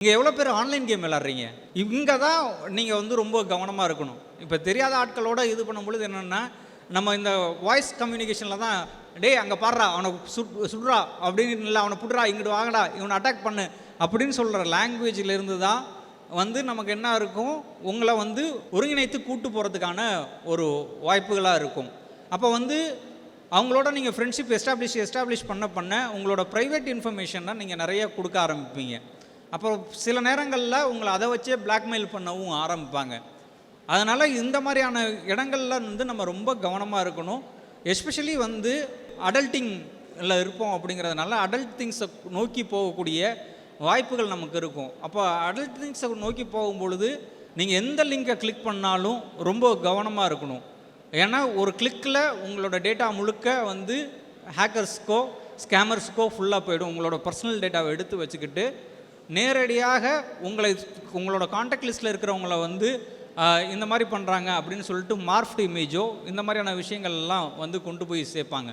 இங்கே எவ்வளோ பேர் ஆன்லைன் கேம் விளாட்றீங்க? இங்கே தான் நீங்கள் வந்து ரொம்ப கவனமாக இருக்கணும். இப்போ தெரியாத ஆட்களோட இது பண்ணும்பொழுது என்னென்னா, நம்ம இந்த வாய்ஸ் கம்யூனிகேஷனில் தான் டேய் அங்கே பாடுறா, அவனை சுடுறா அப்படின்னு, இல்லை அவனை புடுறா, இங்கிட்டு வாங்கடா, இவனை அட்டாக் பண்ணு அப்படின்னு சொல்கிற லாங்குவேஜிலேருந்து தான் வந்து நமக்கு என்ன இருக்கும், உங்களை வந்து ஒருங்கிணைத்து கூட்டு போகிறதுக்கான ஒரு வாய்ப்புகளாக இருக்கும். அப்போ வந்து அவங்களோட நீங்கள் ஃப்ரெண்ட்ஷிப் எஸ்டாப்ளிஷ் பண்ண உங்களோட ப்ரைவேட் இன்ஃபர்மேஷனை நீங்கள் நிறைய கொடுக்க ஆரம்பிப்பீங்க. அப்புறம் சில நேரங்களில் உங்களை அதை வச்சே பிளாக்மெயில் பண்ணவும் ஆரம்பிப்பாங்க. அதனால் இந்த மாதிரியான இடங்கள்ல வந்து நம்ம ரொம்ப கவனமாக இருக்கணும். எஸ்பெஷலி வந்து அடல்ட்டிங்கில் இருப்போம் அப்படிங்கிறதுனால அடல்ட் திங்ஸை நோக்கி போகக்கூடிய வாய்ப்புகள் நமக்கு இருக்கும். அப்போ அடல்ட் திங்ஸை நோக்கி போகும்பொழுது நீங்கள் எந்த லிங்கை கிளிக் பண்ணாலும் ரொம்ப கவனமாக இருக்கணும். ஏன்னா ஒரு கிளிக்கில் உங்களோட டேட்டா முழுக்க வந்து ஹேக்கர்ஸ்க்கோ ஸ்கேமர்ஸ்க்கோ ஃபுல்லாக போயிடும். உங்களோட பர்சனல் டேட்டாவை எடுத்து வச்சுக்கிட்டு நேரடியாக உங்களோட காண்டாக்ட் லிஸ்ட்டில் இருக்கிறவங்கள வந்து இந்த மாதிரி பண்ணுறாங்க அப்படின்னு சொல்லிட்டு மார்ஃப்டு இமேஜோ இந்த மாதிரியான விஷயங்கள்லாம் வந்து கொண்டு போய் சேர்ப்பாங்க.